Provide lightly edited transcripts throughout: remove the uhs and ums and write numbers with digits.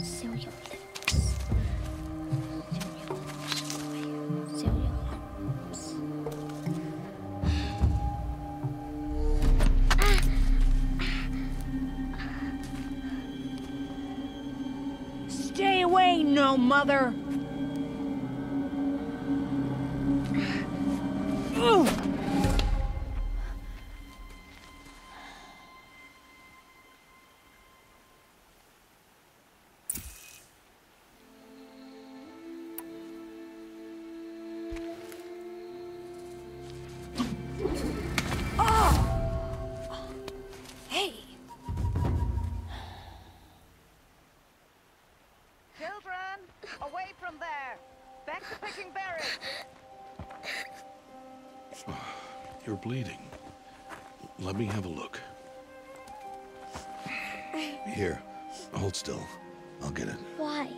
Seal your lips. Seal your lips, boy. Seal your lips. Stay away, no mother! Away from there! Back to picking berries! You're bleeding. Let me have a look. Here, hold still. I'll get it. Why?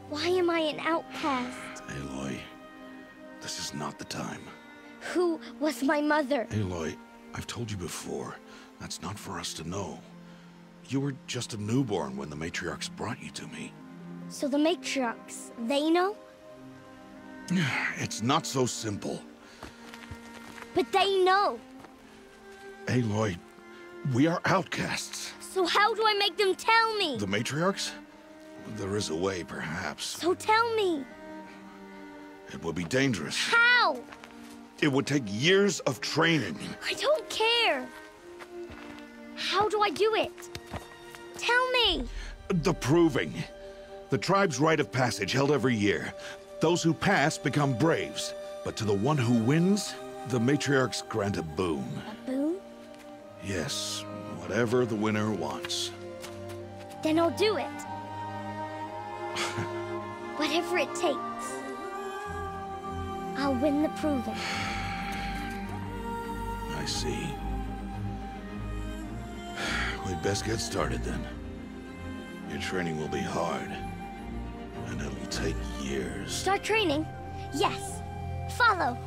Why am I an outcast? Aloy, this is not the time. Who was my mother? Aloy, I've told you before, that's not for us to know. You were just a newborn when the matriarchs brought you to me. So the matriarchs, they know? It's not so simple. But they know. Aloy, we are outcasts. So how do I make them tell me? The matriarchs? There is a way, perhaps. So tell me. It would be dangerous. How? It would take years of training. I don't care. How do I do it? Tell me! The proving. The tribe's rite of passage held every year. Those who pass become braves. But to the one who wins, the matriarchs grant a boon. A boon? Yes, whatever the winner wants. Then I'll do it. Whatever it takes. I'll win the proving. I see. We'd best get started then. Your training will be hard, and it'll take years. Start training? Yes. Follow.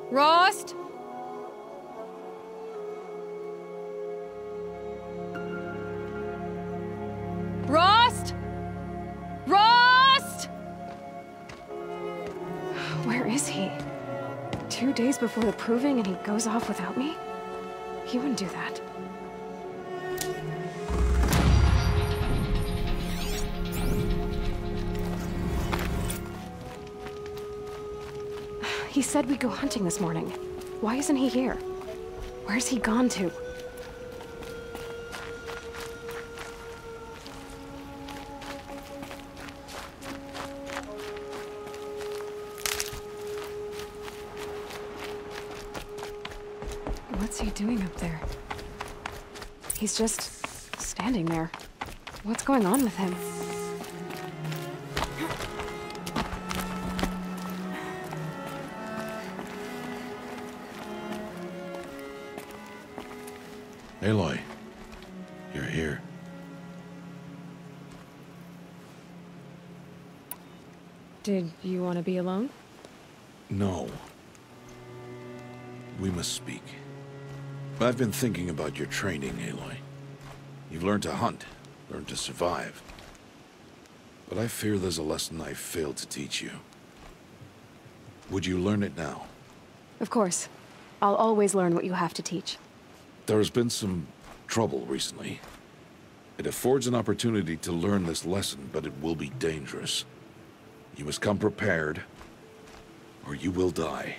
Rost? is he? 2 days before the proving and he goes off without me? He wouldn't do that. He said we'd go hunting this morning. Why isn't he here? Where's he gone to? What's he doing up there? He's just standing there. What's going on with him? Aloy, you're here. Did you want to be alone? No. We must speak. I've been thinking about your training, Aloy. You've learned to hunt, learned to survive. But I fear there's a lesson I failed to teach you. Would you learn it now? Of course. I'll always learn what you have to teach. There has been some trouble recently. It affords an opportunity to learn this lesson, but it will be dangerous. You must come prepared, or you will die.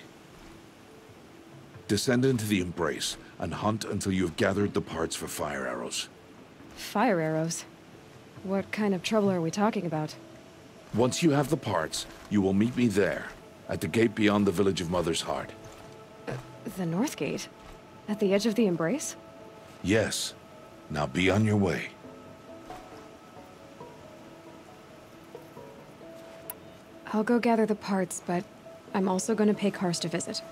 Descend into the Embrace, and hunt until you have gathered the parts for fire arrows. Fire arrows? What kind of trouble are we talking about? Once you have the parts, you will meet me there, at the gate beyond the village of Mother's Heart. The North Gate? At the edge of the Embrace? Yes. Now be on your way. I'll go gather the parts, but I'm also gonna pay Karst a visit.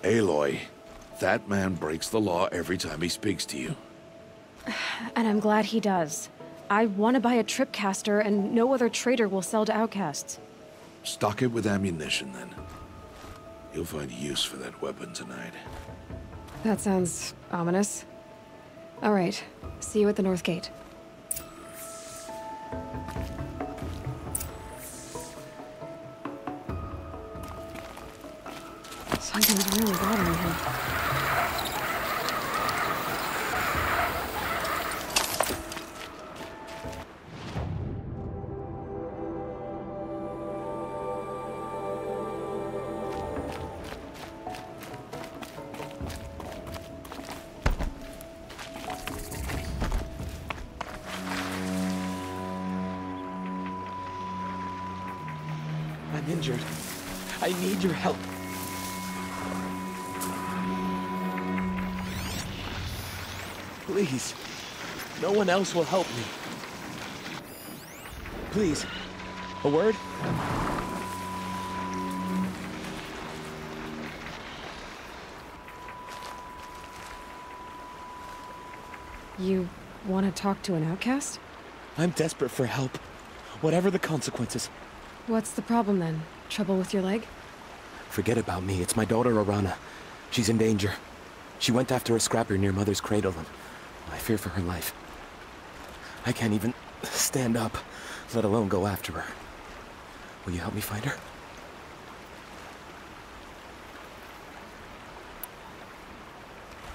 Aloy, that man breaks the law every time he speaks to you. And I'm glad he does. I want to buy a tripcaster, and no other trader will sell to outcasts. Stock it with ammunition, then. You'll find use for that weapon tonight. That sounds ominous. All right, see you at the North Gate. Something's really bothering him. I'm injured. I need your help. Please. No one else will help me. Please. A word? You want to talk to an outcast? I'm desperate for help. Whatever the consequences. What's the problem then? Trouble with your leg? Forget about me. It's my daughter, Arana. She's in danger. She went after a scrapper near Mother's cradle, and I fear for her life. I can't even stand up, let alone go after her. Will you help me find her?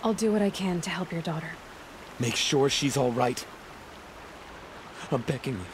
I'll do what I can to help your daughter. Make sure she's all right. I'm begging you.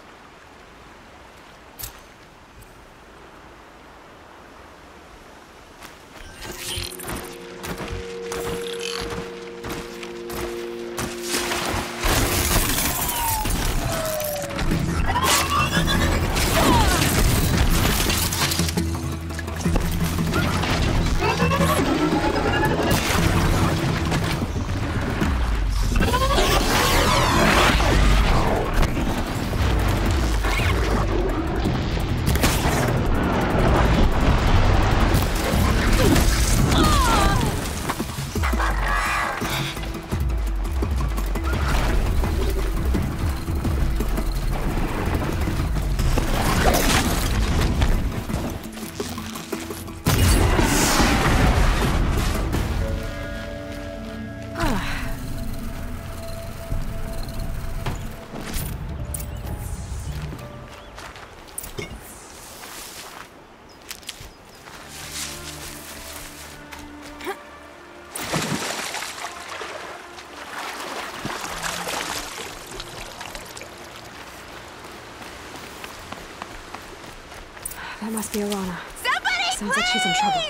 Must be Arana. Somebody, Sounds like she's in trouble.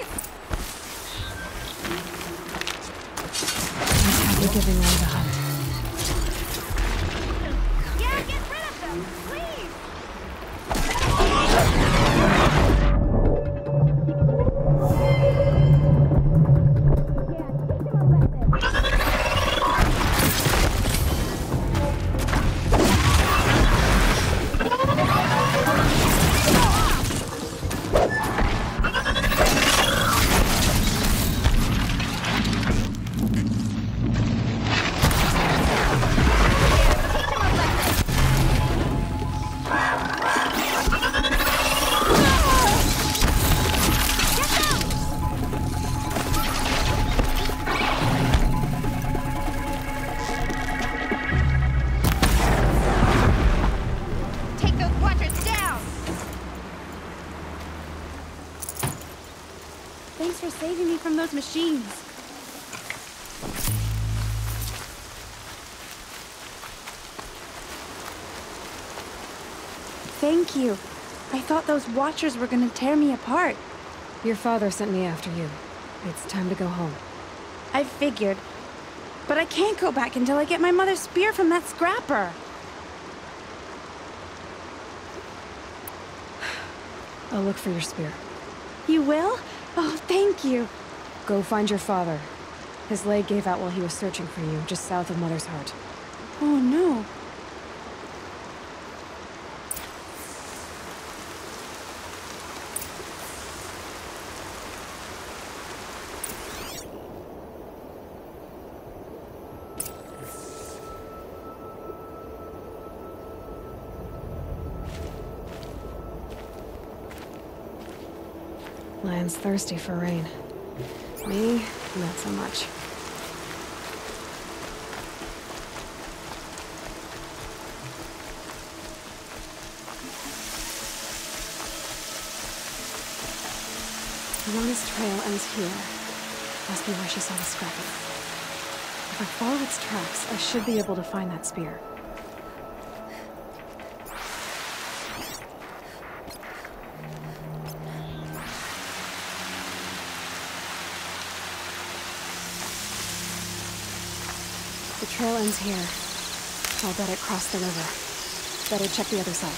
Must have you giving away the hunt. Yeah, get rid of them, please! Take those watchers down! Thanks for saving me from those machines. Thank you. I thought those watchers were gonna tear me apart. Your father sent me after you. It's time to go home. I figured. But I can't go back until I get my mother's spear from that scrapper. I'll look for your spear. You will? Oh, thank you. Go find your father. His leg gave out while he was searching for you, just south of Mother's Heart. Oh, no. Lion's thirsty for rain. Me, not so much. Ramona's trail ends here. Must be where she saw the scrapper. If I follow its tracks, I should be able to find that spear. The trail ends here. I'll bet it crossed the river. Better check the other side.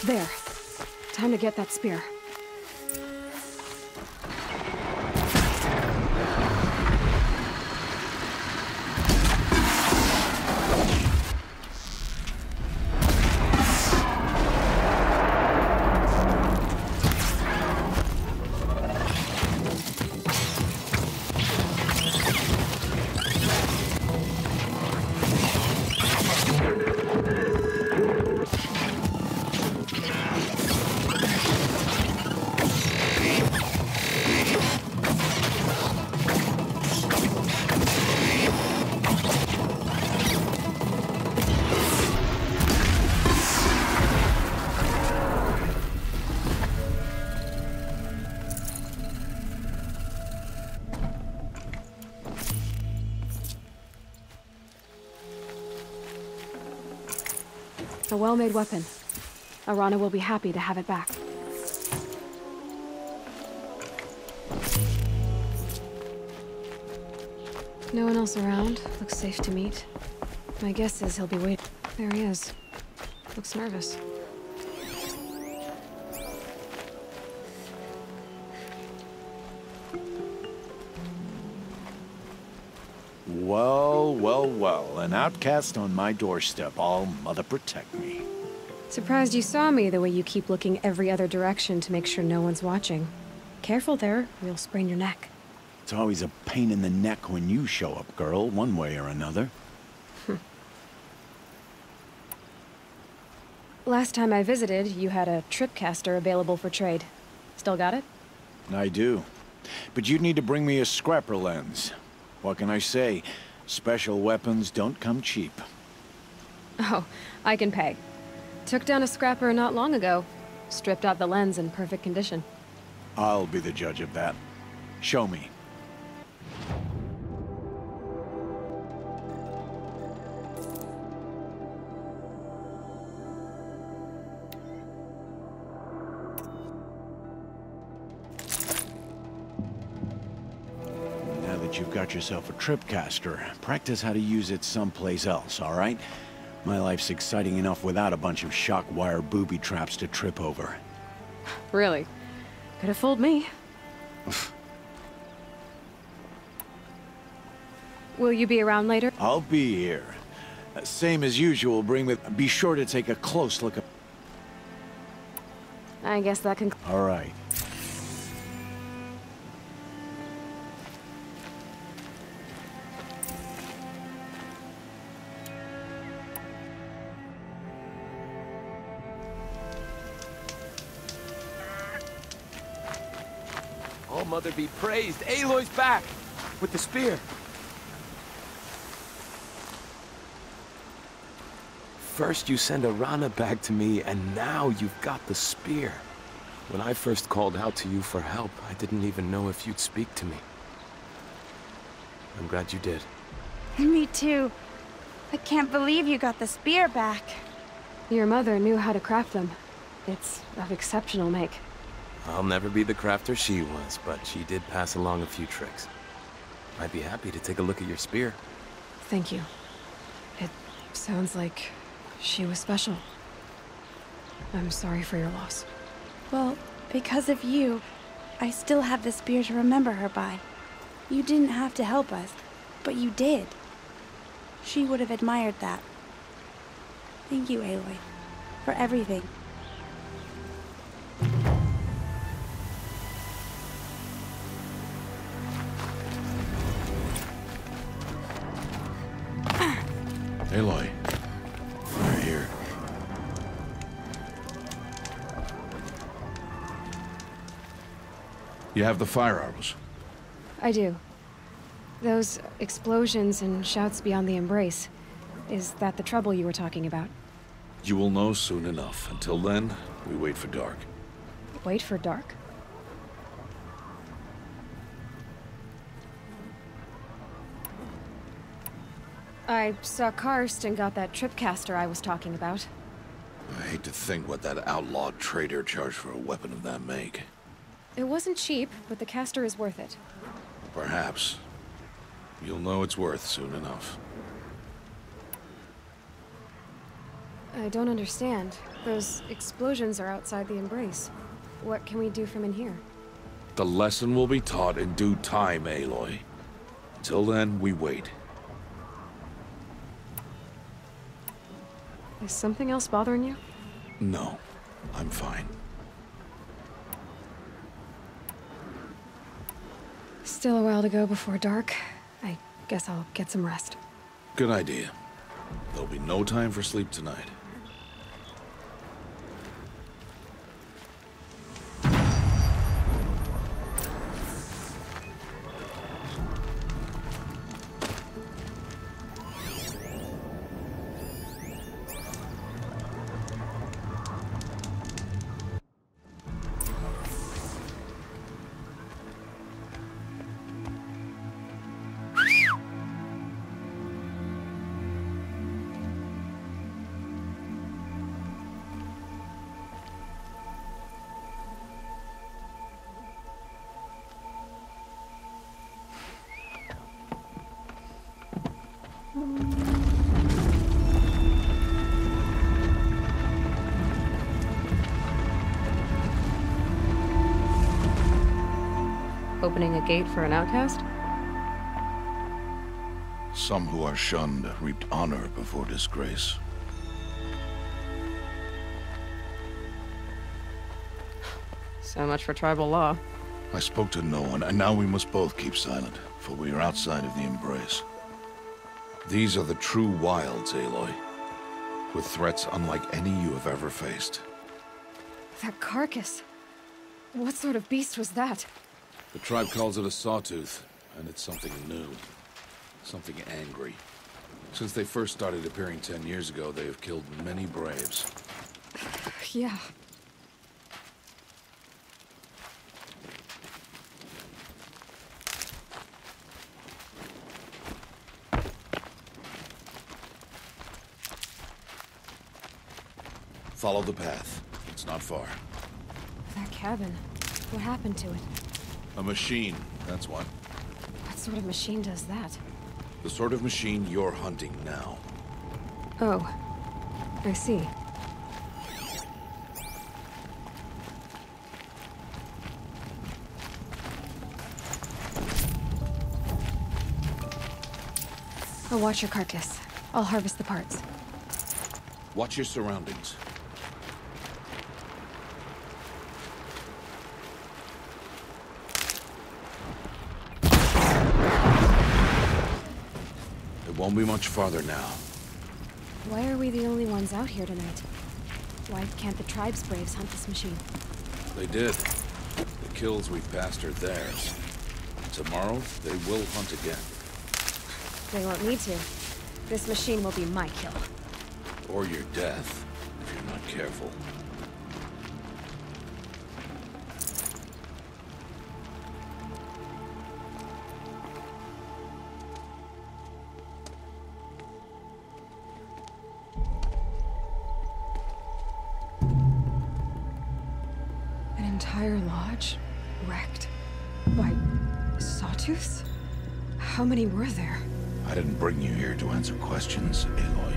There. Time to get that spear. A well-made weapon. Arana will be happy to have it back. No one else around. Looks safe to meet. My guess is he'll be waiting. There he is. Looks nervous. Well, well, well. An outcast on my doorstep. All mother protect me. Surprised you saw me the way you keep looking every other direction to make sure no one's watching. Careful there, you'll sprain your neck. It's always a pain in the neck when you show up, girl, one way or another. Last time I visited, you had a tripcaster available for trade. Still got it? I do. But you'd need to bring me a scrapper lens. What can I say? Special weapons don't come cheap. Oh, I can pay. Took down a scrapper not long ago. Stripped out the lens in perfect condition. I'll be the judge of that. Show me. Now that you've got yourself a tripcaster, practice how to use it someplace else, all right? My life's exciting enough without a bunch of shock wire booby traps to trip over. Really? Could have fooled me. Will you be around later? I'll be here. Same as usual, be sure to take a close look at... I guess that can... All right. Oh, Mother be praised. Aloy's back! With the spear. First you send Arana back to me, and now you've got the spear. When I first called out to you for help, I didn't even know if you'd speak to me. I'm glad you did. Me too. I can't believe you got the spear back. Your mother knew how to craft them. It's of exceptional make. I'll never be the crafter she was, but she did pass along a few tricks. I'd be happy to take a look at your spear. Thank you. It sounds like she was special. I'm sorry for your loss. Well, because of you, I still have the spear to remember her by. You didn't have to help us, but you did. She would have admired that. Thank you, Aloy, for everything. Aloy, you're here. You have the fire arrows. I do. Those explosions and shouts beyond the embrace. Is that the trouble you were talking about? You will know soon enough. Until then, we wait for dark. Wait for dark? I saw Karst and got that tripcaster I was talking about. I hate to think what that outlawed trader charged for a weapon of that make. It wasn't cheap, but the caster is worth it. Perhaps. You'll know it's worth soon enough. I don't understand. Those explosions are outside the embrace. What can we do from in here? The lesson will be taught in due time, Aloy. Until then, we wait. Is something else bothering you? No, I'm fine. Still a while to go before dark. I guess I'll get some rest. Good idea. There'll be no time for sleep tonight. Opening a gate for an outcast? Some who are shunned reaped honor before disgrace. So much for tribal law. I spoke to no one, and now we must both keep silent, for we are outside of the embrace. These are the true wilds, Aloy, with threats unlike any you have ever faced. That carcass. What sort of beast was that? The tribe calls it a sawtooth, and it's something new. something angry. Since they first started appearing 10 years ago, they have killed many braves. Yeah. Follow the path. It's not far. That cabin. What happened to it? A machine, that's what. What sort of machine does that? The sort of machine you're hunting now. Oh. I see. I'll watch your carcass. I'll harvest the parts. Watch your surroundings. It won't be much farther now. Why are we the only ones out here tonight? Why can't the tribe's braves hunt this machine? They did. The kills we've passed are theirs. Tomorrow, they will hunt again. They won't need to. This machine will be my kill. Or your death, if you're not careful. An entire lodge? Wrecked? By sawtooths? How many were there? I didn't bring you here to answer questions, Aloy.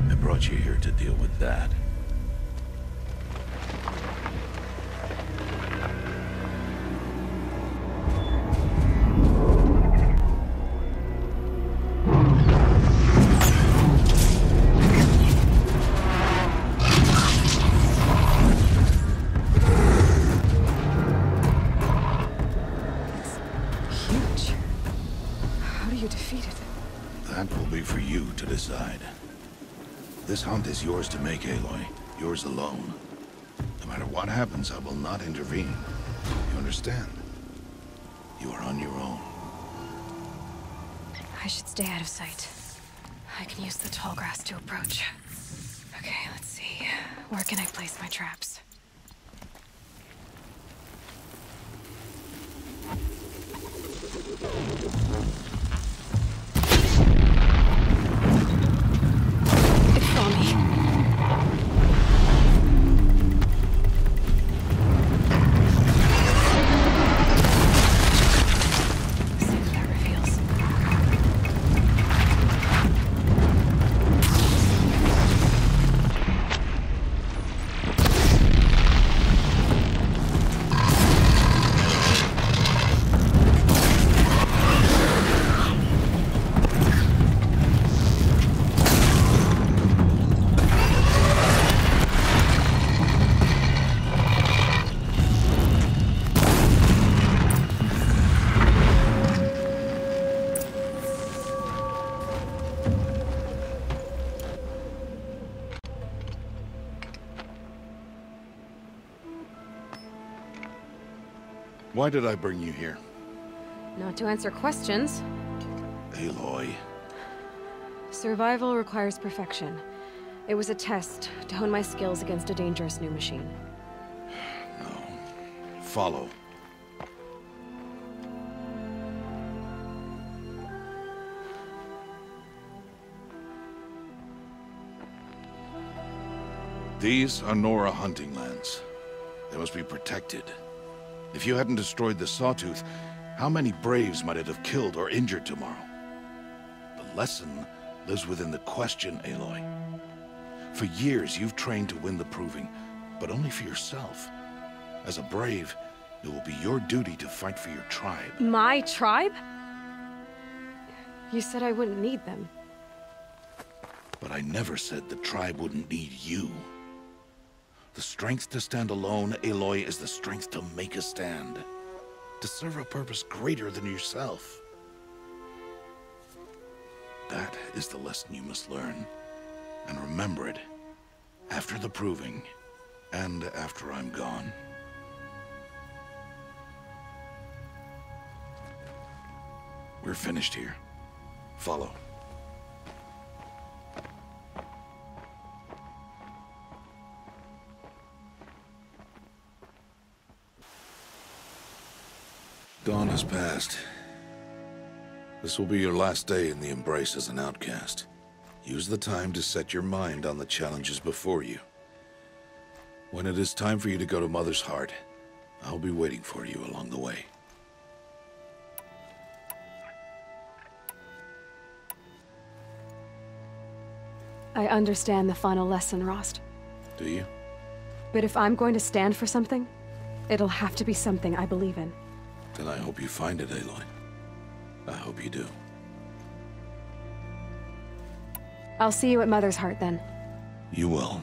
I brought you here to deal with that. Huge. How do you defeat it? That will be for you to decide. This hunt is yours to make, Aloy. Yours alone. No matter what happens, I will not intervene. You understand? You are on your own. I should stay out of sight. I can use the tall grass to approach. Okay, let's see. Where can I place my traps? It saw me. See what that reveals. Why did I bring you here? Not to answer questions. Aloy. Survival requires perfection. It was a test to hone my skills against a dangerous new machine. No. Follow. These are Nora hunting lands. They must be protected. If you hadn't destroyed the Sawtooth, how many braves might it have killed or injured tomorrow? The lesson lives within the question, Aloy. For years, you've trained to win the proving, but only for yourself. As a brave, it will be your duty to fight for your tribe. My tribe? You said I wouldn't need them. But I never said the tribe wouldn't need you. The strength to stand alone, Aloy, is the strength to make a stand. To serve a purpose greater than yourself. That is the lesson you must learn. And remember it. After the proving. And after I'm gone. We're finished here. Follow. Dawn has passed. This will be your last day in the Embrace as an outcast. Use the time to set your mind on the challenges before you. When it is time for you to go to Mother's Heart, I'll be waiting for you along the way. I understand the final lesson, Rost. Do you? But if I'm going to stand for something, it'll have to be something I believe in. Then I hope you find it, Aloy. I hope you do. I'll see you at Mother's Heart then. You will.